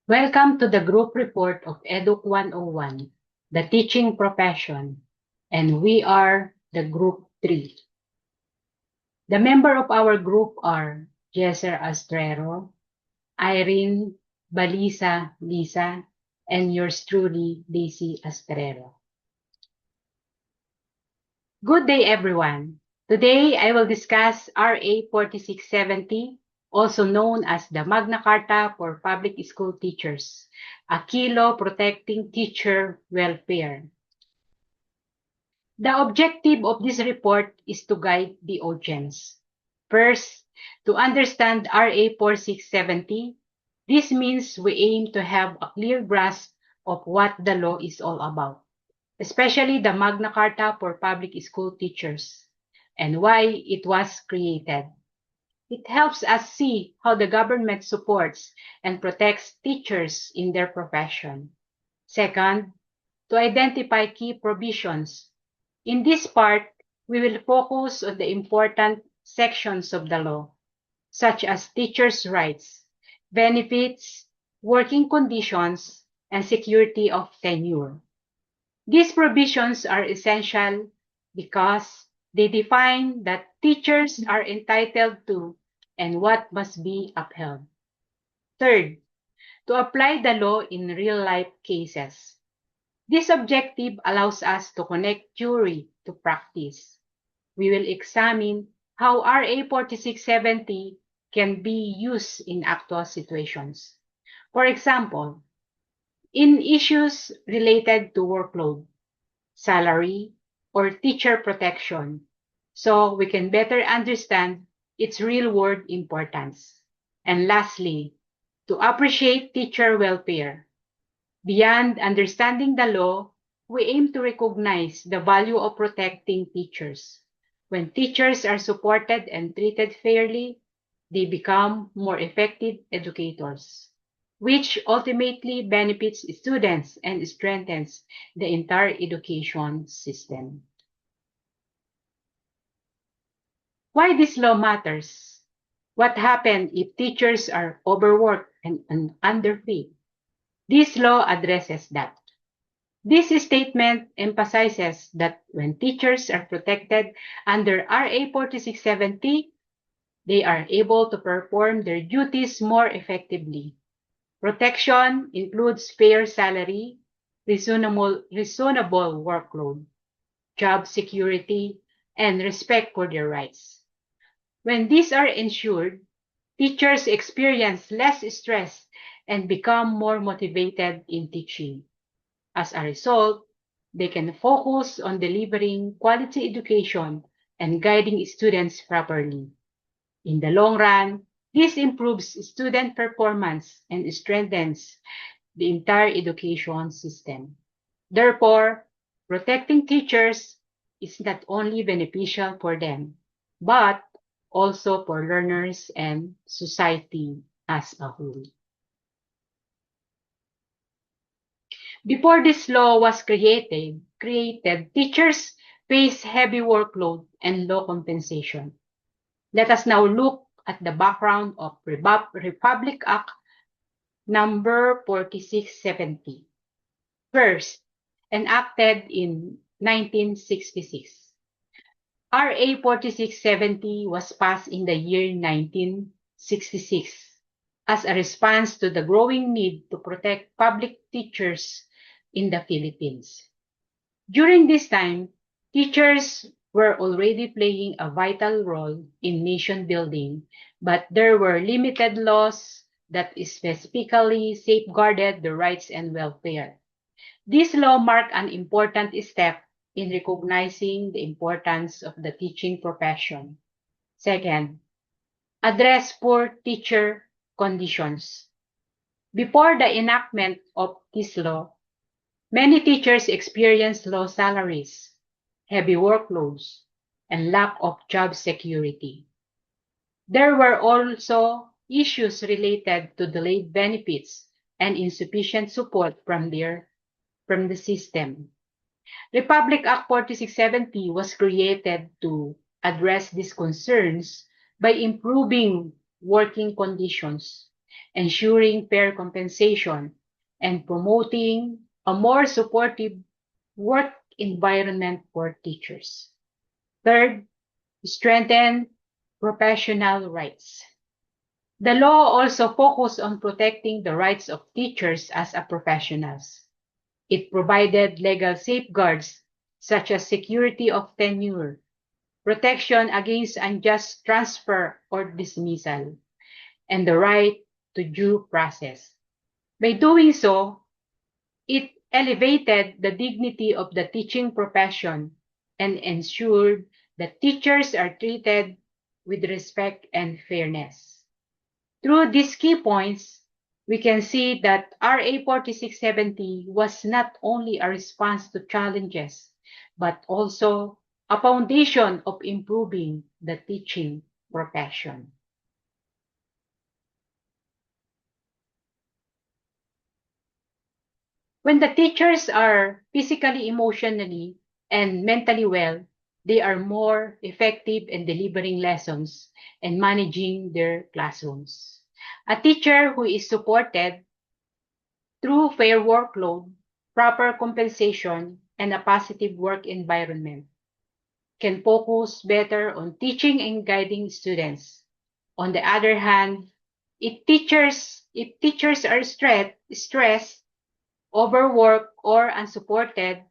Welcome to the group report of EDUC 101, the teaching profession, and we are the group 3. The member of our group are Jesser Astrero, Irene Balisa Lisa, and yours truly, Daisy Astrero. Good day, everyone. Today, I will discuss RA 4670, also known as the Magna Carta for Public School Teachers, a key law protecting teacher welfare. The objective of this report is to guide the audience. First, to understand RA 4670, this means we aim to have a clear grasp of what the law is all about, especially the Magna Carta for Public School Teachers, and why it was created. It helps us see how the government supports and protects teachers in their profession. Second, to identify key provisions. In this part, we will focus on the important sections of the law, such as teachers' rights, benefits, working conditions, and security of tenure. These provisions are essential because they define that teachers are entitled to and what must be upheld. Third, to apply the law in real-life cases. This objective allows us to connect theory to practice. We will examine how RA 4670 can be used in actual situations. For example, in issues related to workload, salary, or teacher protection, so we can better understand its real-world importance. And lastly, to appreciate teacher welfare. Beyond understanding the law, we aim to recognize the value of protecting teachers. When teachers are supported and treated fairly, they become more effective educators, which ultimately benefits students and strengthens the entire education system. Why this law matters? What happens if teachers are overworked and underpaid? This law addresses that. This statement emphasizes that when teachers are protected under RA 4670, they are able to perform their duties more effectively. Protection includes fair salary, reasonable workload, job security, and respect for their rights. When these are ensured, teachers experience less stress and become more motivated in teaching. As a result, they can focus on delivering quality education and guiding students properly. In the long run, this improves student performance and strengthens the entire education system. Therefore, protecting teachers is not only beneficial for them, but also for learners and society as a whole. Before this law was created, teachers face heavy workload and low compensation. Let us now look at the background of Republic Act number 4670. First, enacted in 1966. RA 4670 was passed in the year 1966 as a response to the growing need to protect public teachers in the Philippines. During this time, teachers were already playing a vital role in nation building, but there were limited laws that specifically safeguarded the rights and welfare. This law marked an important step in recognizing the importance of the teaching profession. Second, address poor teacher conditions. Before the enactment of this law, many teachers experienced low salaries, heavy workloads, and lack of job security. There were also issues related to delayed benefits and insufficient support from the system. Republic Act 4670 was created to address these concerns by improving working conditions ensuring fair compensation, and promoting a more supportive work environment for teachers. Third, strengthen professional rights. The law also focuses on protecting the rights of teachers as a professionals. It provided legal safeguards such as security of tenure, protection against unjust transfer or dismissal, and the right to due process. By doing so, it elevated the dignity of the teaching profession and ensured that teachers are treated with respect and fairness. Through these key points, we can see that RA 4670 was not only a response to challenges, but also a foundation of improving the teaching profession. When the teachers are physically, emotionally, and mentally well, they are more effective in delivering lessons and managing their classrooms. A teacher who is supported through fair workload, proper compensation, and a positive work environment can focus better on teaching and guiding students. On the other hand, if teachers are stressed, overworked, or unsupported,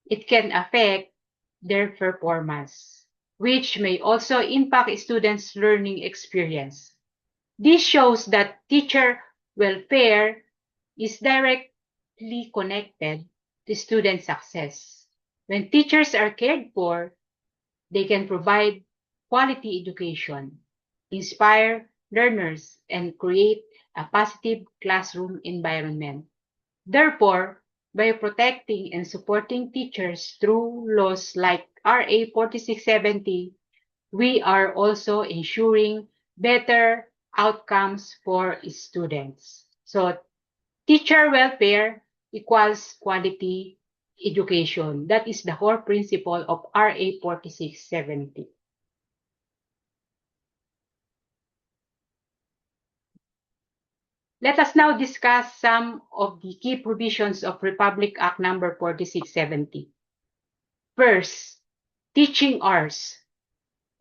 it can affect their performance, which may also impact students' learning experience. This shows that teacher welfare is directly connected to student success. When teachers are cared for, they can provide quality education, inspire learners, and create a positive classroom environment. Therefore, by protecting and supporting teachers through laws like RA 4670, we are also ensuring better outcomes for students. So, teacher welfare equals quality education. That is the core principle of RA 4670. Let us now discuss some of the key provisions of Republic Act number 4670. First, teaching hours.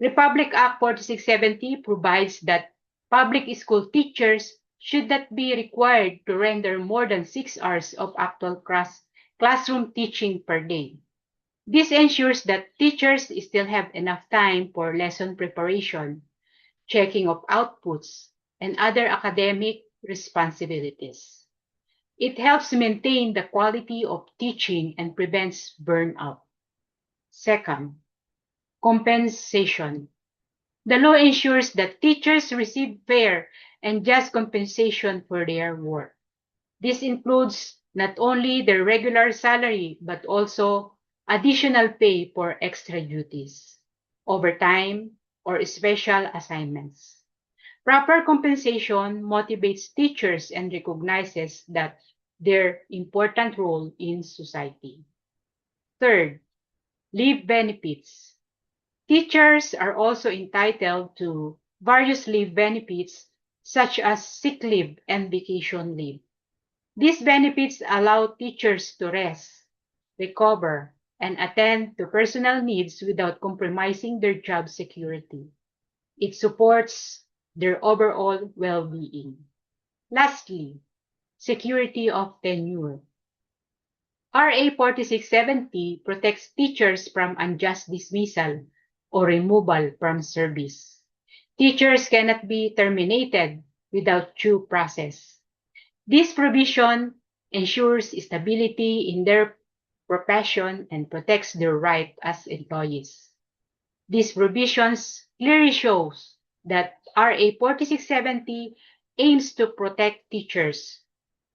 Republic Act 4670 provides that public school teachers should not be required to render more than 6 hours of actual classroom teaching per day. This ensures that teachers still have enough time for lesson preparation, checking of outputs, and other academic responsibilities. It helps maintain the quality of teaching and prevents burnout. Second, compensation. The law ensures that teachers receive fair and just compensation for their work. This includes not only their regular salary, but also additional pay for extra duties, overtime, or special assignments. Proper compensation motivates teachers and recognizes that their important role in society. Third, leave benefits. Teachers are also entitled to various leave benefits such as sick leave and vacation leave. These benefits allow teachers to rest, recover, and attend to personal needs without compromising their job security. It supports their overall well-being. Lastly, security of tenure. RA 4670 protects teachers from unjust dismissal or removal from service. Teachers cannot be terminated without due process. This provision ensures stability in their profession and protects their right as employees. These provisions clearly shows that RA 4670 aims to protect teachers,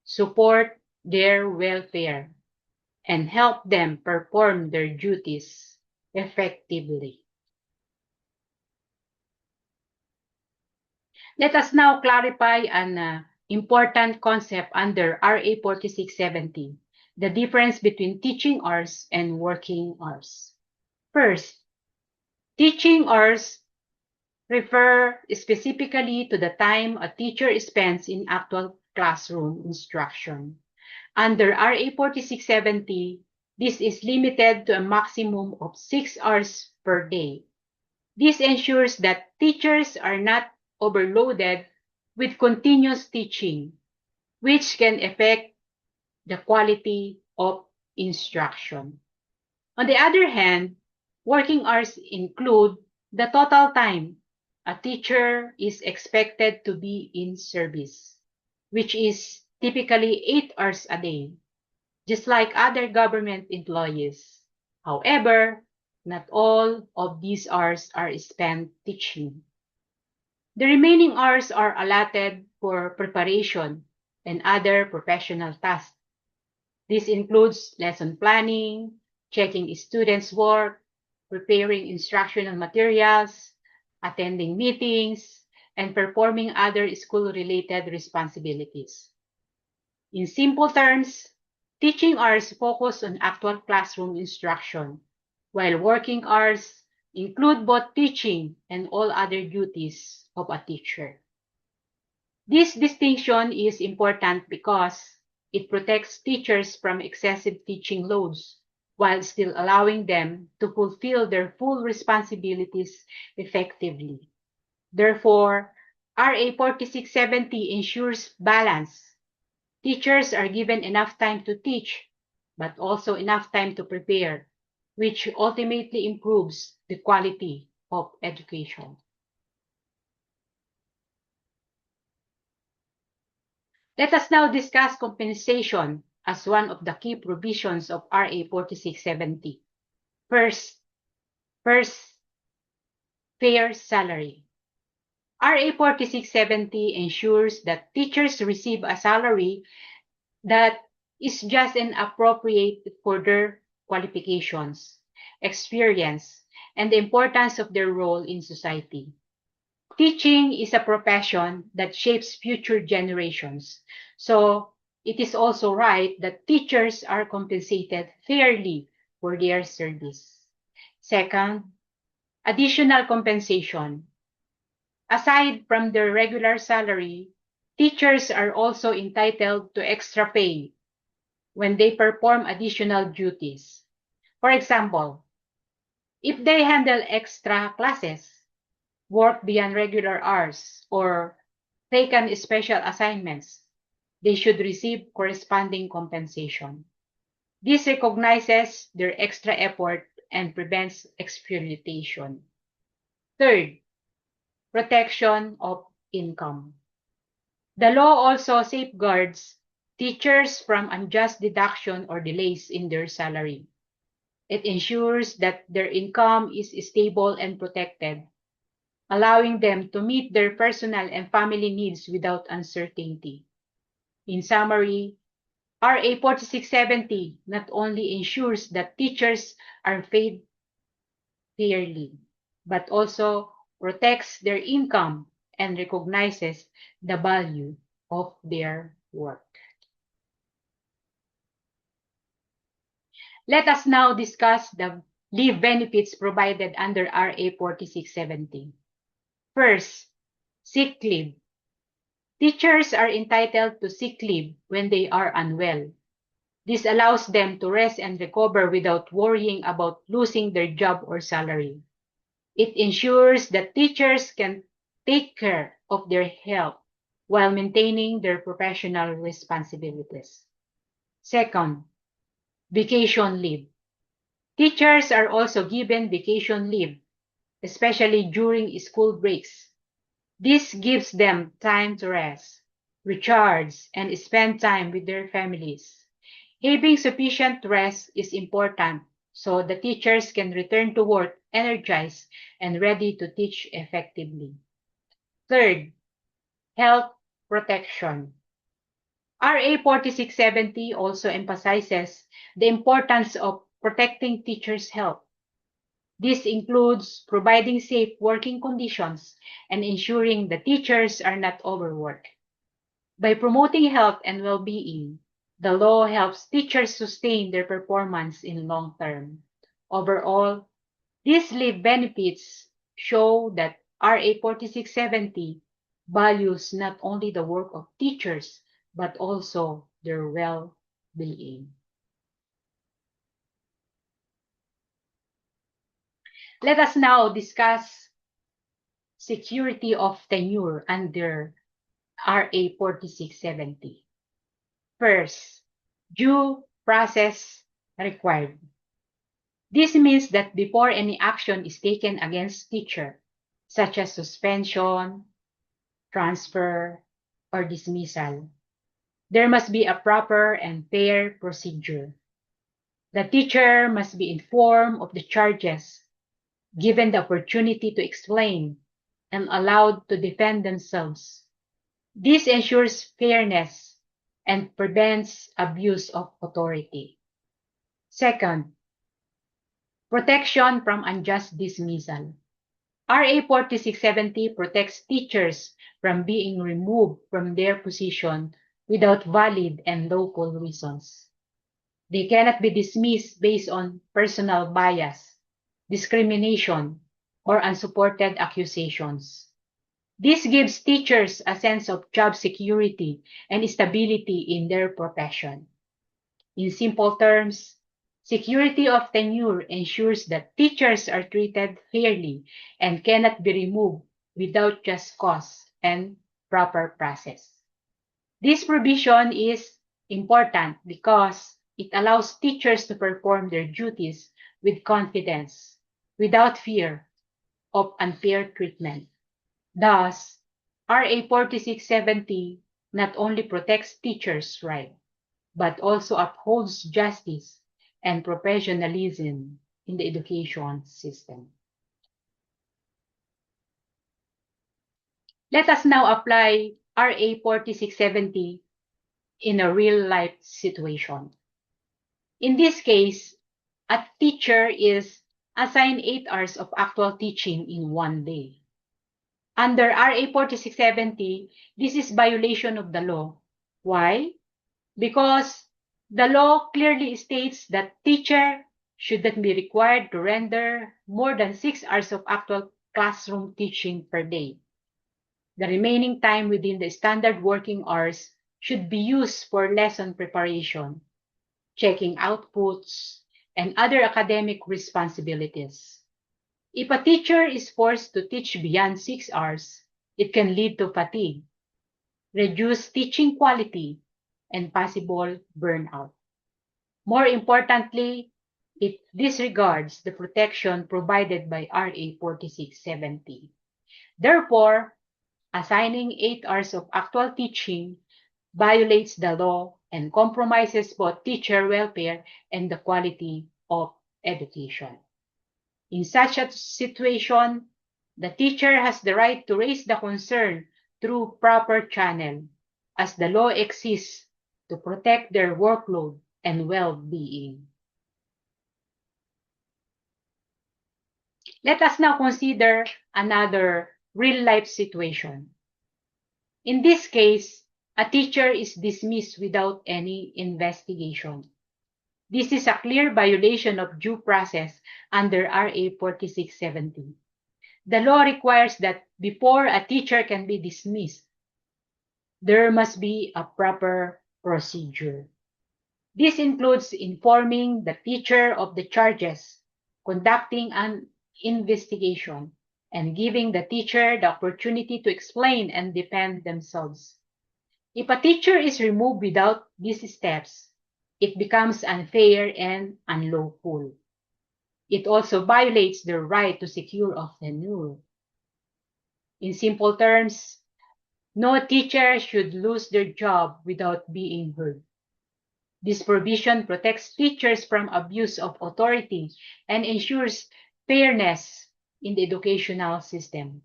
support their welfare, and help them perform their duties effectively. Let us now clarify an important concept under RA 4670, the difference between teaching hours and working hours. First, teaching hours refer specifically to the time a teacher spends in actual classroom instruction. Under RA 4670, this is limited to a maximum of 6 hours per day. This ensures that teachers are not overloaded with continuous teaching, which can affect the quality of instruction. On the other hand, working hours include the total time a teacher is expected to be in service, which is typically 8 hours a day, just like other government employees. However, not all of these hours are spent teaching. The remaining hours are allotted for preparation and other professional tasks. This includes lesson planning, checking students' work, preparing instructional materials, attending meetings, and performing other school-related responsibilities. In simple terms, teaching hours focus on actual classroom instruction, while working hours include both teaching and all other duties of a teacher. This distinction is important because it protects teachers from excessive teaching loads while still allowing them to fulfill their full responsibilities effectively. Therefore, RA 4670 ensures balance. Teachers are given enough time to teach, but also enough time to prepare, which ultimately improves the quality of education. Let us now discuss compensation as one of the key provisions of RA 4670. First, fair salary. RA 4670 ensures that teachers receive a salary that is just and appropriate for their qualifications, experience, and the importance of their role in society. Teaching is a profession that shapes future generations, so it is also right that teachers are compensated fairly for their service. Second, additional compensation. Aside from their regular salary, teachers are also entitled to extra pay when they perform additional duties. For example, if they handle extra classes, work beyond regular hours, or take on special assignments, they should receive corresponding compensation. This recognizes their extra effort and prevents exploitation. Third, protection of income. The law also safeguards teachers from unjust deduction or delays in their salary. It ensures that their income is stable and protected, allowing them to meet their personal and family needs without uncertainty. In summary, RA 4670 not only ensures that teachers are paid fairly, but also protects their income and recognizes the value of their work. Let us now discuss the leave benefits provided under RA 4670. First, sick leave. Teachers are entitled to sick leave when they are unwell. This allows them to rest and recover without worrying about losing their job or salary. It ensures that teachers can take care of their health while maintaining their professional responsibilities. Second, vacation leave. Teachers are also given vacation leave, especially during school breaks. This gives them time to rest, recharge, and spend time with their families. Having sufficient rest is important so the teachers can return to work energized and ready to teach effectively. Third, health protection. RA 4670 also emphasizes the importance of protecting teachers' health. This includes providing safe working conditions and ensuring the teachers are not overworked. By promoting health and well-being, the law helps teachers sustain their performance in long term. Overall, these leave benefits show that RA 4670 values not only the work of teachers, but also their well-being. Let us now discuss security of tenure under RA 4670. First, due process required. This means that before any action is taken against teacher, such as suspension, transfer, or dismissal, there must be a proper and fair procedure. The teacher must be informed of the charges, given the opportunity to explain, and allowed to defend themselves. This ensures fairness and prevents abuse of authority. Second, protection from unjust dismissal. RA 4670 protects teachers from being removed from their position without valid and lawful reasons. They cannot be dismissed based on personal bias, discrimination, or unsupported accusations. This gives teachers a sense of job security and stability in their profession. In simple terms, security of tenure ensures that teachers are treated fairly and cannot be removed without just cause and proper process. This provision is important because it allows teachers to perform their duties with confidence, without fear of unfair treatment. Thus, RA 4670 not only protects teachers' rights, but also upholds justice and professionalism in the education system. Let us now apply RA 4670 in a real-life situation. In this case, a teacher is assigned 8 hours of actual teaching in one day. Under RA 4670, this is violation of the law. Why? Because the law clearly states that teacher should not be required to render more than 6 hours of actual classroom teaching per day. The remaining time within the standard working hours should be used for lesson preparation, checking outputs, and other academic responsibilities. If a teacher is forced to teach beyond 6 hours, it can lead to fatigue, reduced teaching quality, and possible burnout. More importantly, it disregards the protection provided by RA 4670. Therefore, assigning 8 hours of actual teaching violates the law and compromises both teacher welfare and the quality of education. In such a situation, the teacher has the right to raise the concern through proper channel, as the law exists to protect their workload and well-being. Let us now consider another real-life situation. In this case, a teacher is dismissed without any investigation. This is a clear violation of due process under RA 4670. The law requires that before a teacher can be dismissed, there must be a proper procedure. This includes informing the teacher of the charges, conducting an investigation, and giving the teacher the opportunity to explain and defend themselves. If a teacher is removed without these steps, it becomes unfair and unlawful. It also violates their right to secure of tenure. In simple terms, no teacher should lose their job without being heard. This provision protects teachers from abuse of authority and ensures fairness in the educational system.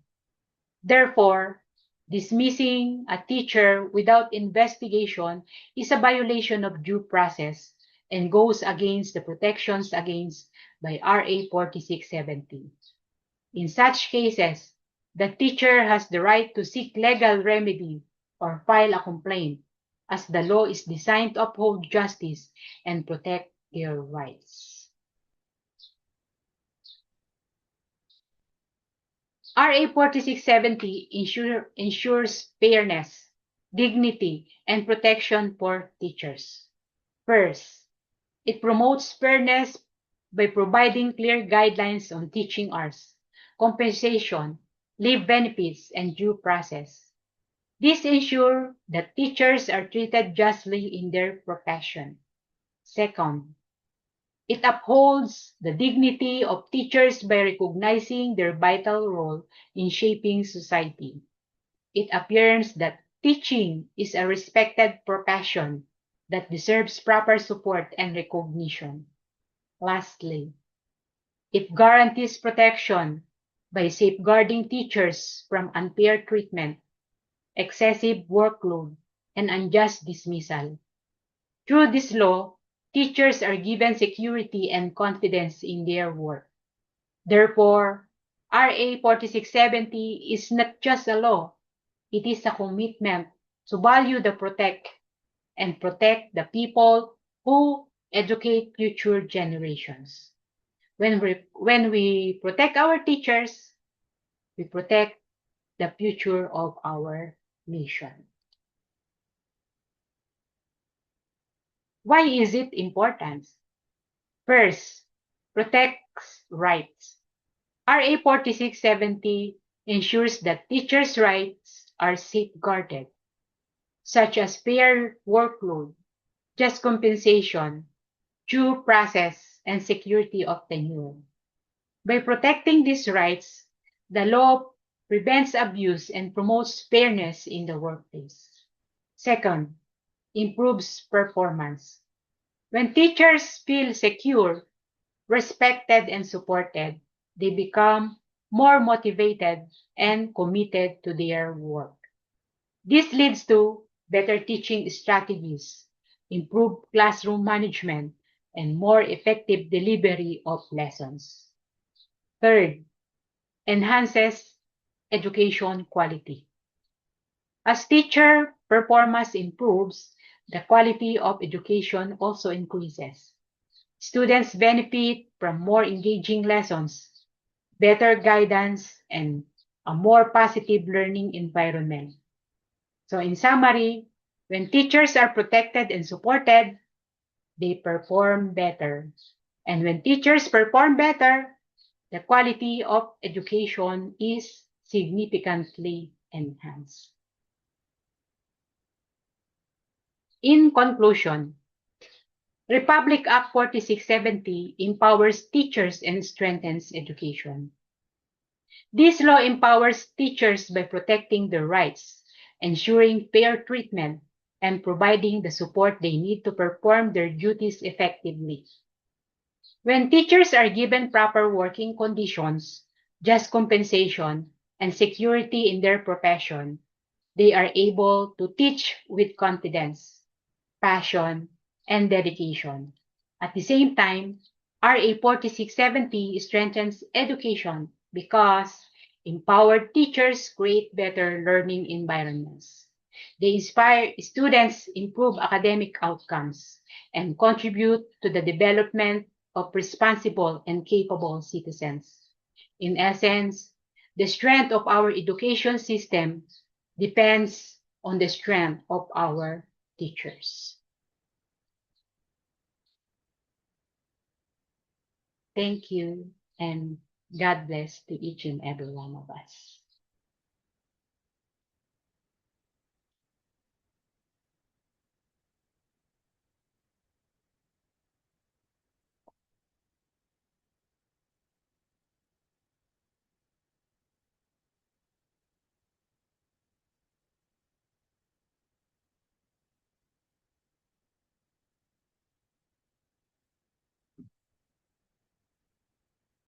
Therefore, dismissing a teacher without investigation is a violation of due process and goes against the protections against by RA 4670. In such cases, the teacher has the right to seek legal remedy or file a complaint, as the law is designed to uphold justice and protect their rights. RA 4670 ensures fairness, dignity, and protection for teachers. First, it promotes fairness by providing clear guidelines on teaching hours, compensation, leave benefits, and due process. This ensures that teachers are treated justly in their profession. Second, it upholds the dignity of teachers by recognizing their vital role in shaping society. It affirms that teaching is a respected profession that deserves proper support and recognition. Lastly, it guarantees protection by safeguarding teachers from unfair treatment, excessive workload, and unjust dismissal. Through this law, teachers are given security and confidence in their work. Therefore, RA 4670 is not just a law, it is a commitment to value the protect the people who educate future generations. When we protect our teachers, we protect the future of our nation. Why is it important? First, protects rights. RA 4670 ensures that teachers' rights are safeguarded, such as fair workload, just compensation, due process, and security of tenure. By protecting these rights, the law prevents abuse and promotes fairness in the workplace. Second, improves performance. When teachers feel secure, respected, and supported, they become more motivated and committed to their work. This leads to better teaching strategies, improved classroom management, and more effective delivery of lessons. Third, enhances education quality. As teacher performance improves, the quality of education also increases. Students benefit from more engaging lessons, better guidance, and a more positive learning environment. So in summary, when teachers are protected and supported, they perform better. And when teachers perform better, the quality of education is significantly enhanced. In conclusion, Republic Act 4670 empowers teachers and strengthens education. This law empowers teachers by protecting their rights, ensuring fair treatment, and providing the support they need to perform their duties effectively. When teachers are given proper working conditions, just compensation, and security in their profession, they are able to teach with confidence, passion, and dedication. At the same time, RA 4670 strengthens education because empowered teachers create better learning environments. They inspire students, improve academic outcomes, and contribute to the development of responsible and capable citizens. In essence, the strength of our education system depends on the strength of our teachers. Thank you, and God bless to each and every one of us.